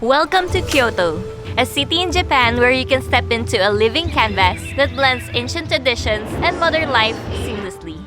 Welcome to Kyoto, a city in Japan where you can step into a living canvas that blends ancient traditions and modern life seamlessly.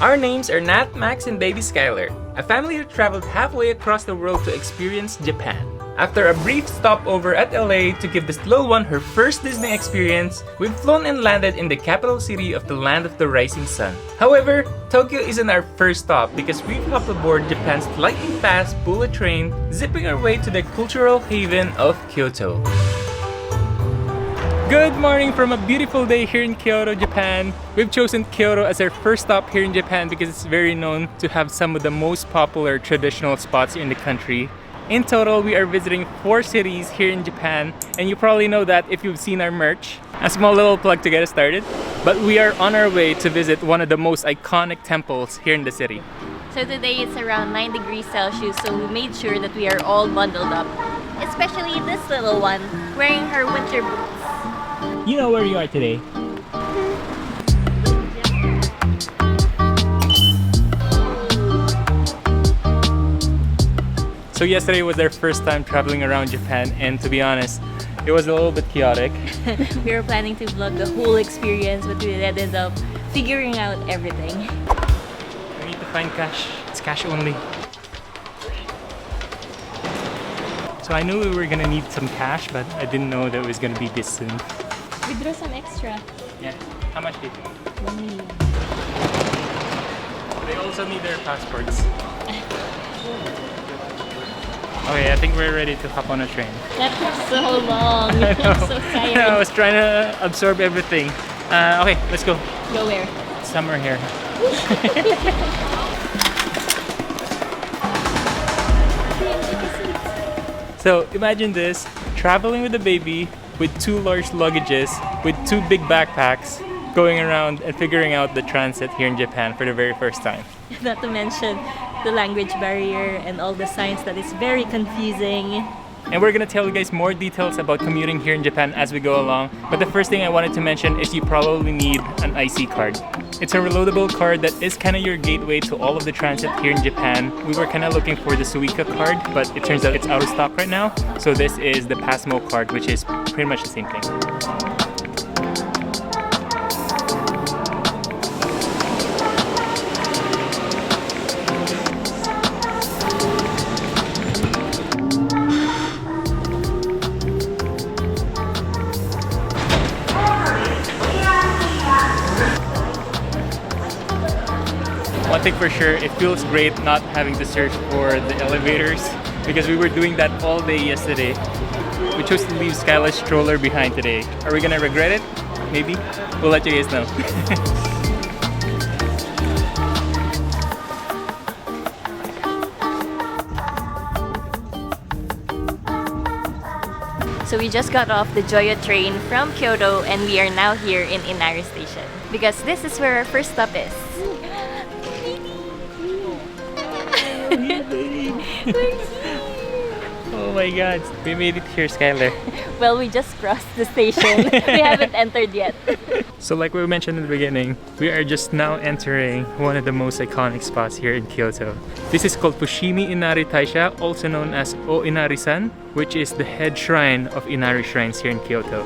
Our names are Nat, Max, and baby Skylar, a family who traveled halfway across the world to experience Japan. After a brief stopover at LA to give this little one her first Disney experience, we've flown and landed in the capital city of the land of the rising sun. However, Tokyo isn't our first stop because we've hopped aboard Japan's lightning fast bullet train, zipping our way to the cultural haven of Kyoto. Good morning from a beautiful day here in Kyoto, Japan. We've chosen Kyoto as our first stop here in Japan because it's very known to have some of the most popular traditional spots in the country. In total, we are visiting 4 cities here in Japan, and you probably know that if you've seen our merch. A small little plug to get us started, but we are on our way to visit one of the most iconic temples here in the city. So today it's around 9 degrees Celsius, so we made sure that we are all bundled up. Especially this little one, wearing her winter boots. You know where you are today. So yesterday was our first time traveling around Japan, and to be honest, it was a little bit chaotic. We were planning to vlog the whole experience, but we ended up figuring out everything. We need to find cash. It's cash only. So I knew we were gonna need some cash, but I didn't know that it was gonna be this soon. We drew some extra. Yeah. How much did you? 1 million. They also need their passports. Okay, I think we're ready to hop on a train. That took so long. I'm so tired. I was trying to absorb everything. Okay, let's go. Go where? Summer here. So imagine this, traveling with a baby, with 2 large luggages, with 2 big backpacks, going around and figuring out the transit here in Japan for the very first time. Not to mention the language barrier and all the signs that is very confusing. And we're gonna tell you guys more details about commuting here in Japan as we go along. But the first thing I wanted to mention is you probably need an IC card. It's a reloadable card that is kind of your gateway to all of the transit here in Japan. We were kind of looking for the Suica card, but it turns out it's out of stock right now. So this is the Pasmo card, which is pretty much the same thing. One thing for sure, it feels great not having to search for the elevators because we were doing that all day yesterday. We chose to leave Skylar's stroller behind today. Are we gonna regret it? Maybe? We'll let you guys know. So we just got off the Joyo train from Kyoto and we are now here in Inari Station because this is where our first stop is. Oh my god, we made it here, Skylar. Well, we just crossed the station. We haven't entered yet. So like we mentioned in the beginning, we are just now entering one of the most iconic spots here in Kyoto. This is called Fushimi Inari Taisha, also known as O Inari-san, which is the head shrine of Inari shrines here in Kyoto.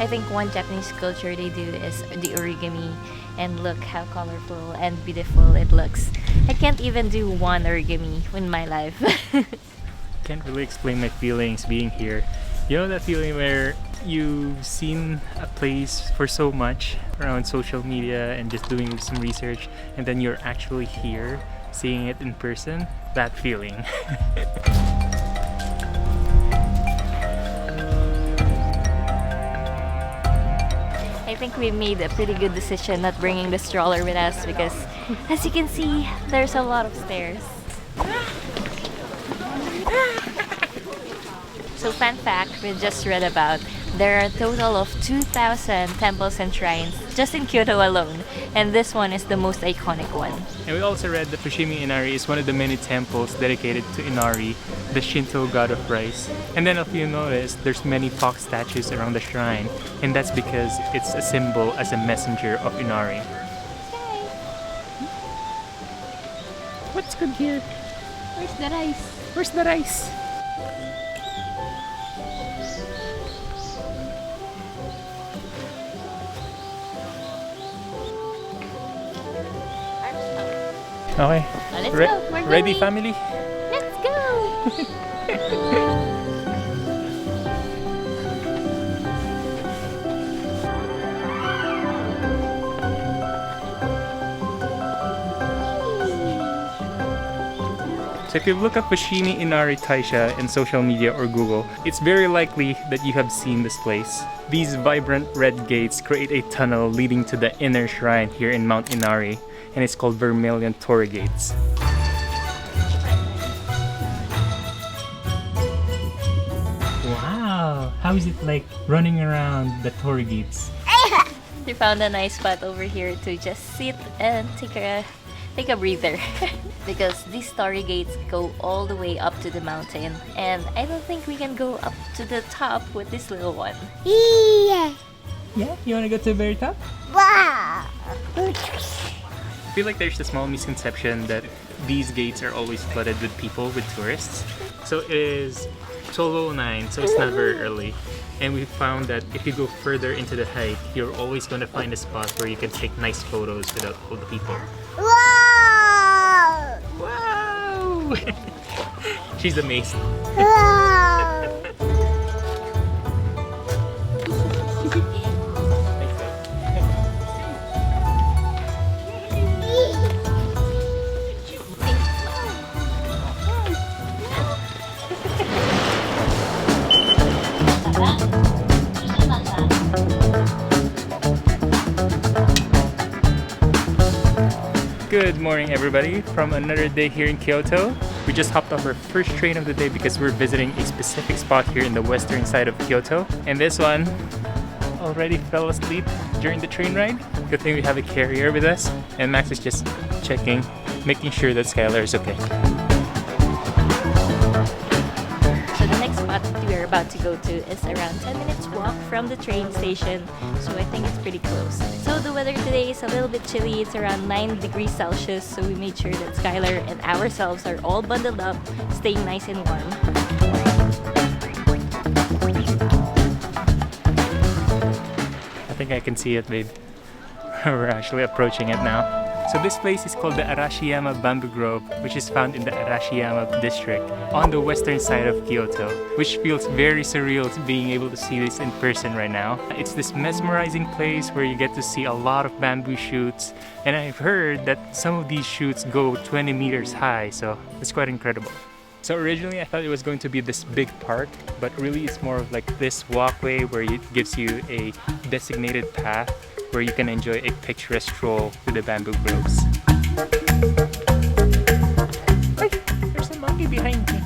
I think one Japanese culture they do is the origami, and look how colorful and beautiful it looks. I can't even do one origami in my life. Can't really explain my feelings being here. You know that feeling where you've seen a place for so much around social media and just doing some research, and then you're actually here seeing it in person? That feeling. I think we made a pretty good decision not bringing the stroller with us because, as you can see, there's a lot of stairs. So fun fact, we just read about There are a total of 2,000 temples and shrines just in Kyoto alone, and this one is the most iconic one. And we also read that Fushimi Inari is one of the many temples dedicated to Inari, the Shinto god of rice. And then if you notice, there's many fox statues around the shrine, and that's because it's a symbol as a messenger of Inari. What's good here? Where's the rice? Where's the rice? Okay. Let's go. We're Ready, going. family? Let's go. So if you look up Fushimi Inari Taisha in social media or Google, it's very likely that you have seen this place. These vibrant red gates create a tunnel leading to the inner shrine here in Mount Inari, and it's called Vermillion Torii gates. Wow! How is it like running around the Torii gates? We found a nice spot over here to just sit and take a breather. Because these Torii gates go all the way up to the mountain, and I don't think we can go up to the top with this little one. Yeah. Yeah? You wanna go to the very top? Wow. I feel like there's a small misconception that these gates are always flooded with people, with tourists. So it is 12:09, so it's not very early. And we found that if you go further into the hike, you're always going to find a spot where you can take nice photos without all the people. Wow. Wow! She's amazing. Wow. Good morning, everybody, from another day here in Kyoto. We just hopped off our first train of the day because we're visiting a specific spot here in the western side of Kyoto. And this one already fell asleep during the train ride. Good thing we have a carrier with us. And Max is just checking, making sure that Skylar is okay. So the next spot that we are about to go to is around 10 minutes walk from the train station, so I think it's pretty close. So the weather today is a little bit chilly. It's around 9 degrees Celsius, so we made sure that Skylar and ourselves are all bundled up, staying nice and warm. I think I can see it, babe. We're actually approaching it now. So this place is called the Arashiyama Bamboo Grove, which is found in the Arashiyama district on the western side of Kyoto, which feels very surreal being able to see this in person right now. It's this mesmerizing place where you get to see a lot of bamboo shoots, and I've heard that some of these shoots go 20 meters high, so it's quite incredible. So originally I thought it was going to be this big park, but really it's more of like this walkway where it gives you a designated path where you can enjoy a picturesque stroll through the bamboo groves. Hey, there's a monkey behind me.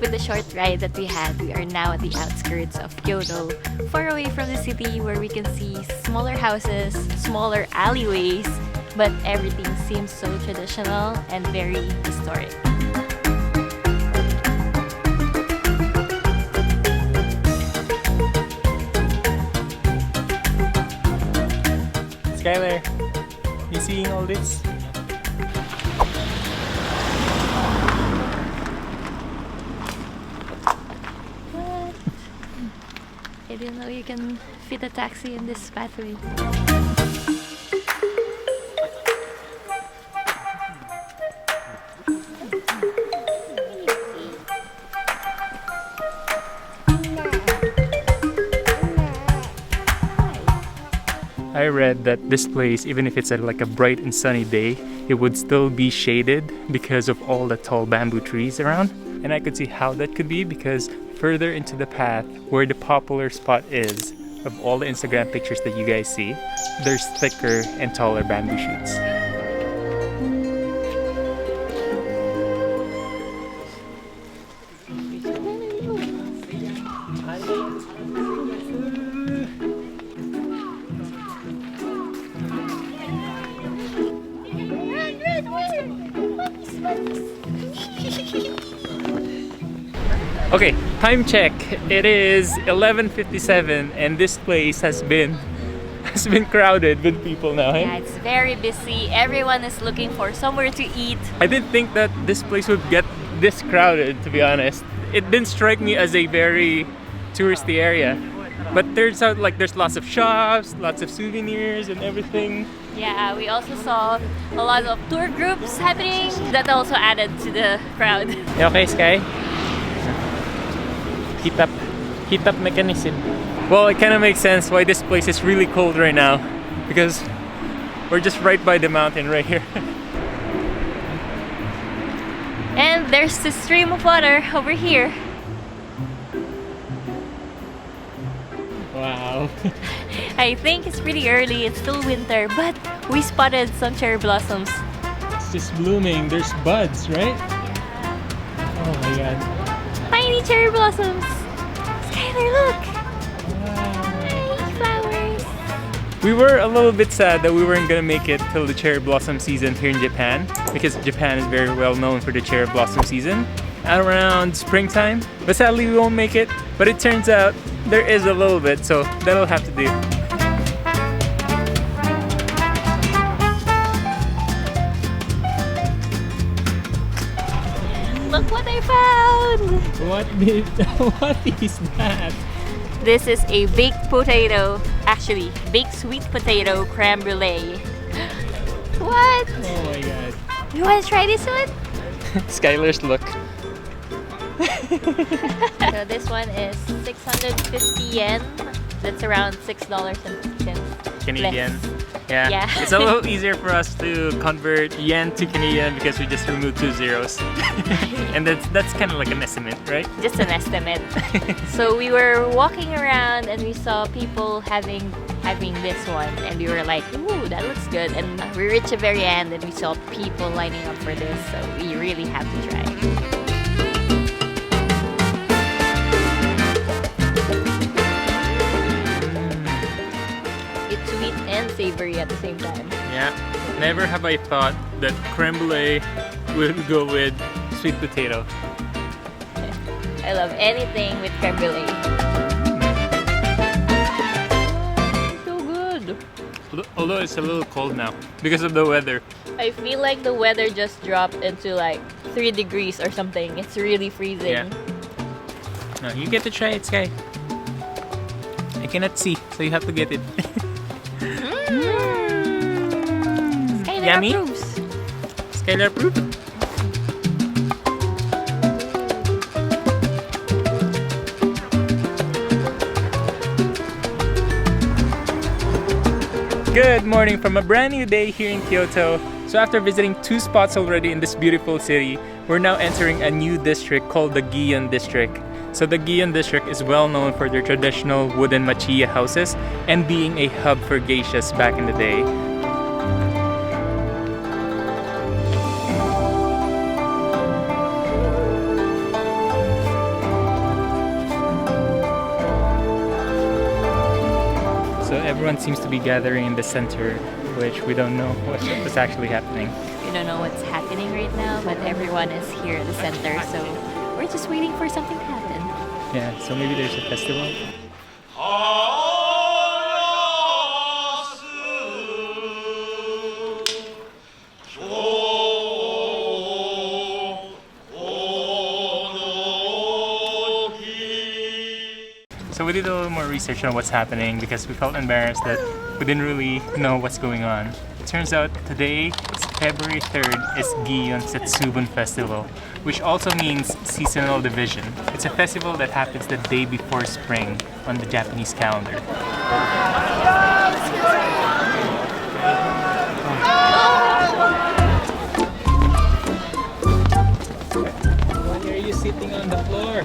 With the short ride that we had, we are now at the outskirts of Kyoto, far away from the city where we can see smaller houses, smaller alleyways, but everything seems so traditional and very historic. Skylar, you seeing all this? What? I didn't know you can fit a taxi in this pathway. I read that this place, even if it's like a bright and sunny day, it would still be shaded because of all the tall bamboo trees around. And I could see how that could be because further into the path, where the popular spot is, of all the Instagram pictures that you guys see, there's thicker and taller bamboo shoots. Okay, time check. It is 11:57 and this place has been crowded with people now. Yeah, it's very busy. Everyone is looking for somewhere to eat. I didn't think that this place would get this crowded, to be honest. It didn't strike me as a very touristy area. But turns out like there's lots of shops, lots of souvenirs and everything. Yeah, we also saw a lot of tour groups happening. That also added to the crowd. You okay, Sky? Heat up mechanism. Well, it kind of makes sense why this place is really cold right now, because we're just right by the mountain right here. And there's the stream of water over here. Wow. I think it's pretty early, it's still winter, but we spotted some cherry blossoms. It's just blooming. There's buds, right? Oh my god. Tiny cherry blossoms! Skylar, look! Tiny flowers! We were a little bit sad that we weren't gonna make it till the cherry blossom season here in Japan, because Japan is very well known for the cherry blossom season at around springtime. But sadly we won't make it. But it turns out there is a little bit, so that'll have to do. Look what I found! What is that? This is a baked potato, actually, baked sweet potato creme brulee. What? Oh my god. You want to try this one? Skylar's look. So this one is 650 yen. That's around $6.50. Canadian. Less. Yeah. Yeah. It's a little easier for us to convert yen to Canadian because we just removed 2 zeros. And that's kind of like an estimate, right? Just an estimate. So we were walking around and we saw people having this one, and we were like, ooh, that looks good. And we reached the very end and we saw people lining up for this, so we really have to try. It's sweet and savory at the same time. Yeah. Never have I thought that creme brulee would go with sweet potato. I love anything with creme brulee. So good. Although it's a little cold now because of the weather. I feel like the weather just dropped into like 3 degrees or something. It's really freezing. Yeah. No, you get to try it, Sky. I cannot see, so you have to get it. Skylar Yummy? approves. Skylar approved. Good morning from a brand new day here in Kyoto. So after visiting 2 spots already in this beautiful city, we're now entering a new district called the Gion District. So the Gion District is well known for their traditional wooden machiya houses and being a hub for geishas back in the day. So everyone seems to be gathering in the center, which we don't know what's actually happening. We don't know what's happening right now, but everyone is here at the center, so we're just waiting for something to happen. Yeah, so maybe there's a festival. So we did a little more research on what's happening because we felt embarrassed that we didn't really know what's going on. It turns out today, it's February 3rd, is Gion Setsubun Festival, which also means seasonal division. It's a festival that happens the day before spring on the Japanese calendar. Why are you sitting on the floor?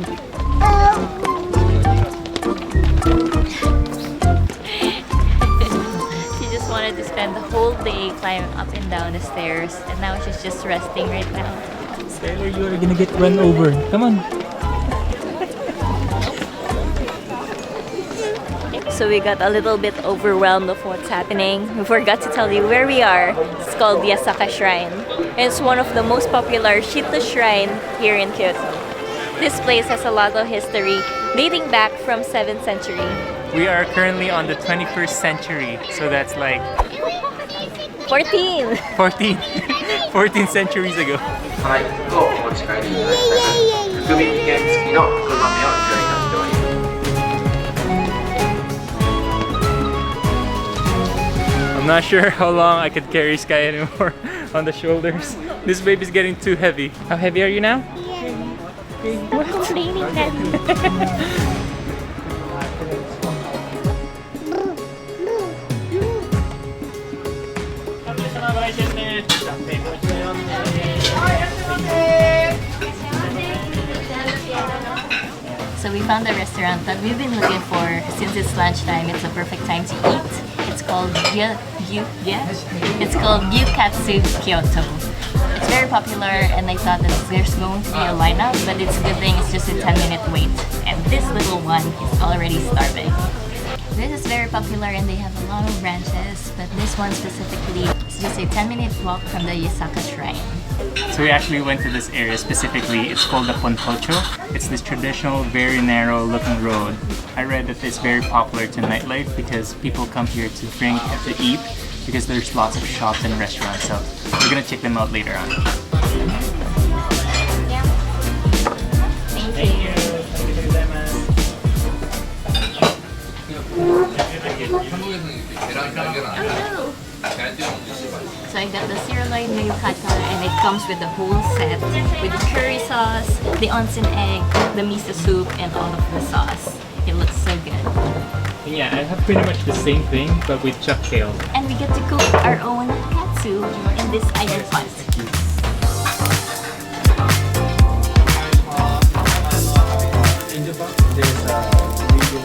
She just wanted to spend the whole day climbing up and down the stairs, and now she's just resting right now. Skylar, you are gonna get run over. Come on. So we got a little bit overwhelmed of what's happening. We forgot to tell you where we are. It's called Yasaka Shrine. And it's one of the most popular Shito shrine here in Kyoto. This place has a lot of history dating back from 7th century. We are currently on the 21st century, so that's like 14! 14 centuries ago. はい、とお持ち帰りいただきたい含み期限付きの黒豆をご用意いたしております。I'm not sure how long I could carry Sky anymore on the shoulders. This baby's getting too heavy. How heavy are you now? Not complaining then. So we found a restaurant that we've been looking for since it's lunchtime. It's a perfect time to eat. It's called It's called Gyukatsu Kyoto. It's very popular, and I thought that there's going to be a lineup, but it's a good thing it's just a 10-minute wait. And this little one is already starving. This is very popular and they have a lot of branches, but this one specifically is just a 10-minute walk from the Yasaka Shrine. So we actually went to this area specifically. It's called the Pontocho. It's this traditional, very narrow looking road. I read that it's very popular to nightlife because people come here to drink and to eat because there's lots of shops and restaurants. So we're gonna check them out later on. Thank you. So I got the cerealoid mayukata, and it comes with the whole set with the curry sauce, the onsen egg, the miso soup, and all of the sauce. It looks so good. Yeah, I have pretty much the same thing, but with chuck tail. And we get to cook our own katsu in this iron pot. In Japan, there's a legal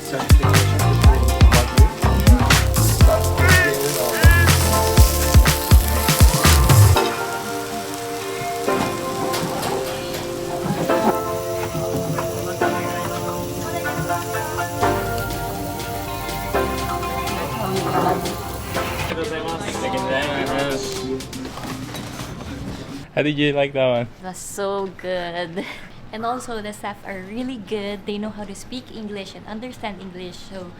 certification How did you like that one? It was so good. And also the staff are really good. They know how to speak English and understand English, so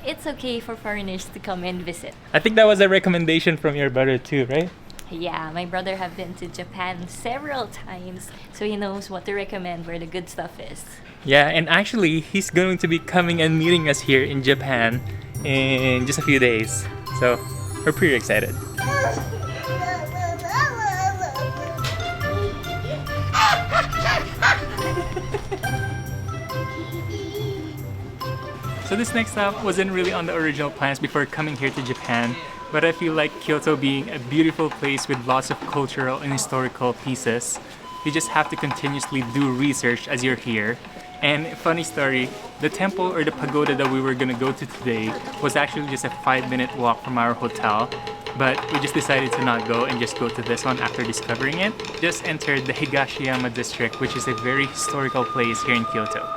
it's okay for foreigners to come and visit. I think that was a recommendation from your brother too, right? Yeah, my brother have been to Japan several times, so he knows what to recommend where the good stuff is. Yeah, and actually he's going to be coming and meeting us here in Japan in just a few days. So we're pretty excited. So this next stop wasn't really on the original plans before coming here to Japan, but I feel like Kyoto being a beautiful place with lots of cultural and historical pieces, you just have to continuously do research as you're here. And funny story, the temple or the pagoda that we were gonna go to today was actually just a 5-minute walk from our hotel, but we just decided to not go and just go to this one after discovering it. Just entered the Higashiyama district, which is a very historical place here in Kyoto.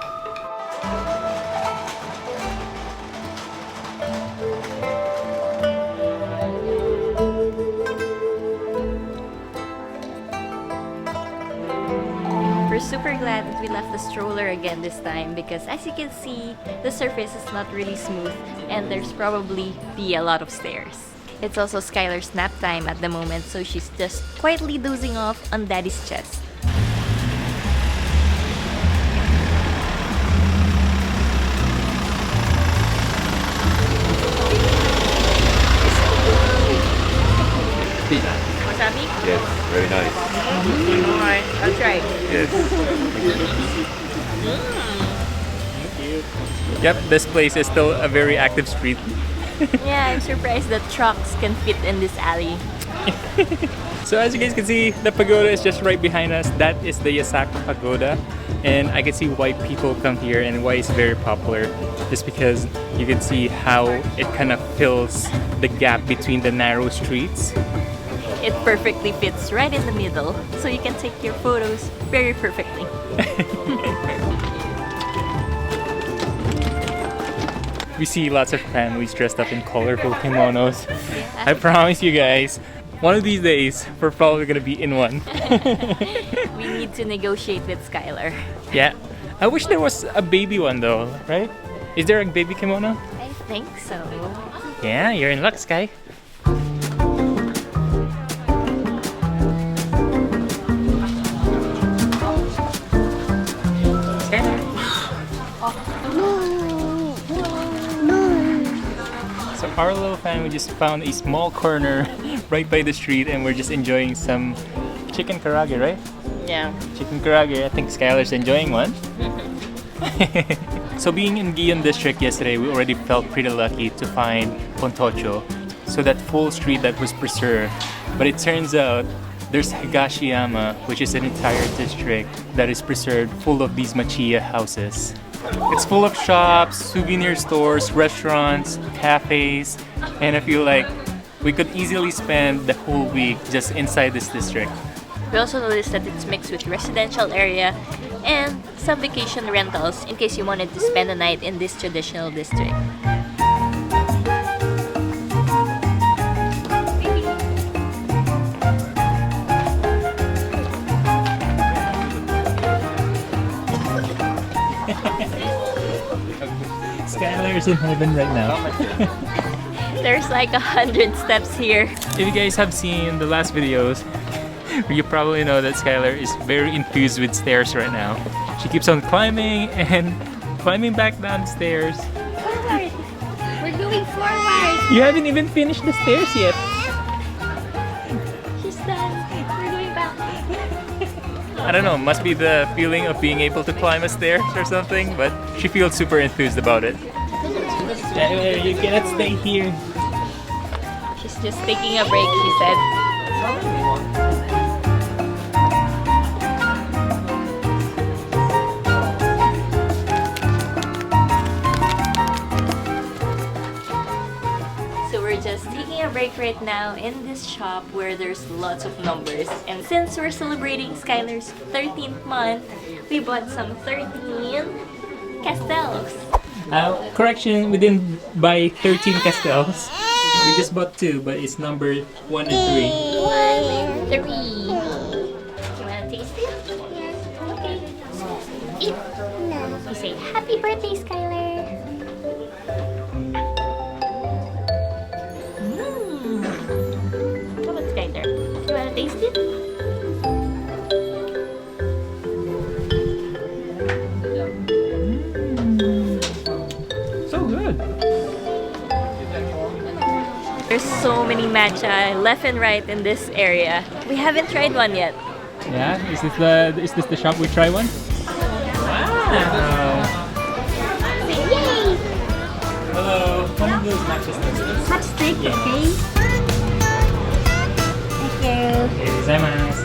We're super glad that we left the stroller again this time because as you can see, the surface is not really smooth and there's probably be a lot of stairs. It's also Skylar's nap time at the moment, so she's just quietly dozing off on Daddy's chest. Wasabi? Yes, very nice. Alright, I'll try. Yes. Yep, this place is still a very active street. Yeah, I'm surprised that trucks can fit in this alley. So as you guys can see, the pagoda is just right behind us. That is the Yasaka Pagoda. And I can see why people come here and why it's very popular. Just because you can see how it kind of fills the gap between the narrow streets. It perfectly fits right in the middle, so you can take your photos very perfectly. we see lots of families dressed up in colorful kimonos. I promise you guys, one of these days, we're probably gonna be in one. We need to negotiate with Skylar. Yeah. I wish there was a baby one though, right? Is there a baby kimono? I think so. Yeah, you're in luck, Sky. So our little family just found a small corner right by the street and we're just enjoying some chicken karaage, right? Yeah. Chicken karaage. I think Skylar's enjoying one. So being in Gion District yesterday, we already felt pretty lucky to find Pontocho. So that full street that was preserved. But it turns out there's Higashiyama, which is an entire district that is preserved full of these machiya houses. It's full of shops, souvenir stores, restaurants, cafes, and I feel like we could easily spend the whole week just inside this district. We also noticed that it's mixed with residential area and some vacation rentals in case you wanted to spend a night in this traditional district. Skylar's in heaven right now. There's like 100 steps here. If you guys have seen the last videos, you probably know that Skylar is very enthused with stairs right now. She keeps on climbing and climbing back down the stairs. Forward. We're going forward. You haven't even finished the stairs yet. She's done. We're going back. I don't know, must be the feeling of being able to climb a stairs or something, but she feels super enthused about it. You cannot stay here. She's just taking a break, she said. So we're just taking a break right now in this shop where there's lots of numbers. And since we're celebrating Skylar's 13th month, we bought some 13 castels. Correction, we didn't buy 13 castels. We just bought 2, but it's number 1 and 3. 1 and 3. You wanna taste it? Yes. Okay. Eat. No. You say happy birthday, Skylar. How about Skylar? You wanna taste it? So good. There's so many matcha left and right in this area. We haven't tried one yet. Yeah, is this the shop we try one? Wow. Yay! Hello. One of those matches. Hot steak, Yeah. okay? Thank you. Gozaimasu.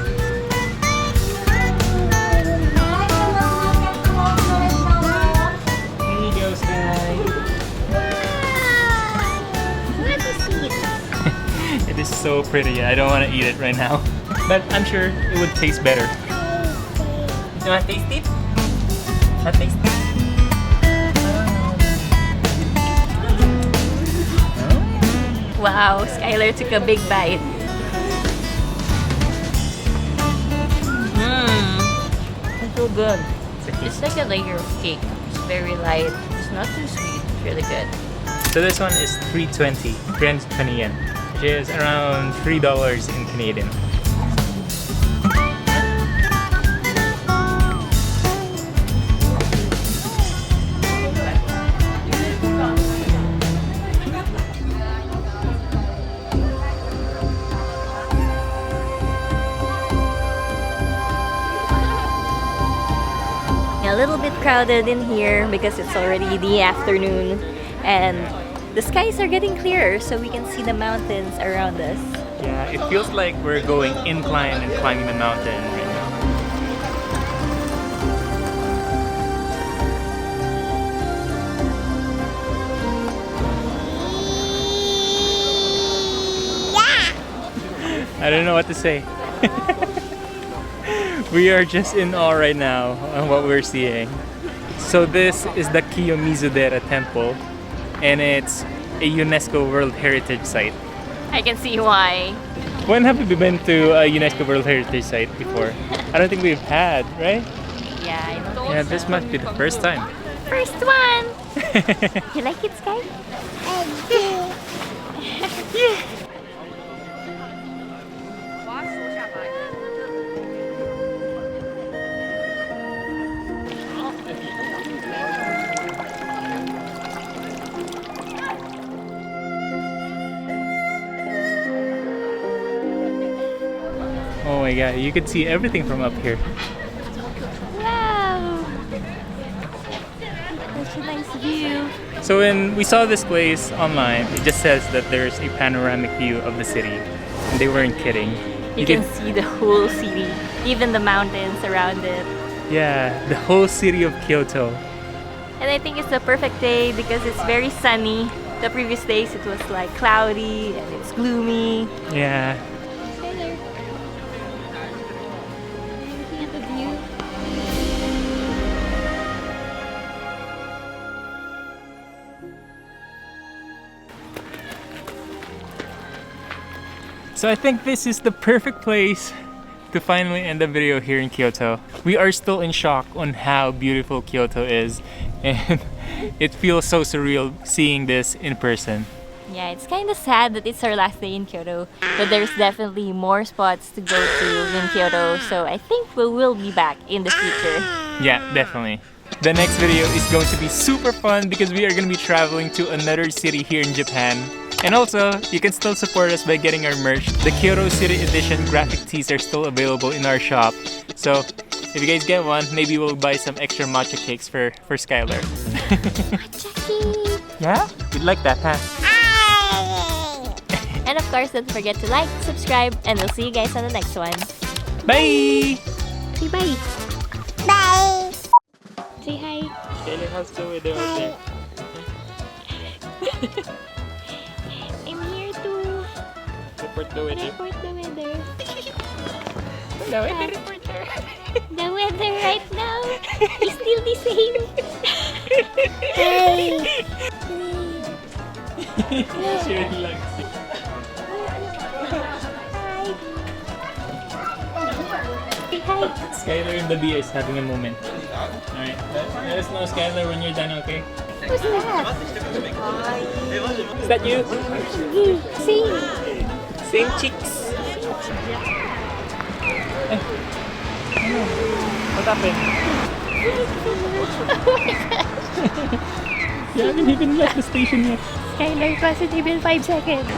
Here you go, Sky. What is it? It is so pretty. I don't want to eat it right now, but I'm sure it would taste better. You want to taste it? Want to taste it? Wow, Skylar took a big bite. It's so good. It's like a layer of cake. It's very light. It's not too sweet. It's really good. So this one is 320, 320 yen, which is around $3 in Canadian. A little bit crowded in here because it's already the afternoon and the skies are getting clearer so we can see the mountains around us. Yeah, it feels like we're going incline and climbing the mountain right now. I don't know what to say. We are just in awe right now on what we're seeing. So this is the Kiyomizu Dera Temple. and it's a UNESCO World Heritage Site. I can see why. When have we been to a UNESCO World Heritage Site before? I don't think we've had, right? Yeah, I know. Yeah, this must be the first time. First one! You like it, Sky? Oh my god, you can see everything from up here. Wow! Such a nice view. So when we saw this place online, it just says that there's a panoramic view of the city. And they weren't kidding. You can see the whole city, even the mountains around it. Yeah, the whole city of Kyoto. And I think it's the perfect day because it's very sunny. The previous days it was like cloudy and it's gloomy. Yeah. Looking at the view. So I think this is the perfect place to finally end the video here in Kyoto. We are still in shock on how beautiful Kyoto is, and it feels so surreal seeing this in person. Yeah, it's kind of sad that it's our last day in Kyoto, but there's definitely more spots to go to in Kyoto, so I think we will be back in the future. Yeah, definitely. The next video is going to be super fun because we are going to be traveling to another city here in Japan. And also, you can still support us by getting our merch. The Kyoto City Edition graphic tees are still available in our shop. So, if you guys get one, maybe we'll buy some extra matcha cakes for Skylar. Matcha cake! Yeah? You'd like that, huh? And of course, don't forget to like, subscribe, and we'll see you guys on the next one. Bye! Say bye! Bye. Say hi! Skylar, how's the weather out there? I'm here to Report the weather. report the weather. The weather reporter. The weather right now is still the same. Hey. She relaxing. Say hi. Skylar and the bee is having a moment. Alright, let us know, Skylar, when you're done, okay? Who's that? Is that you? Sing. Same cheeks. What happened? You haven't even left the station yet. Skylar, positive in 5 seconds.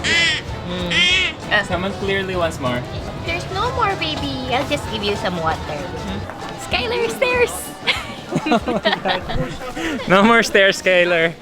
Someone clearly once more. There's no more, baby. I'll just give you some water. Skylar, stairs! No more stairs, Skylar.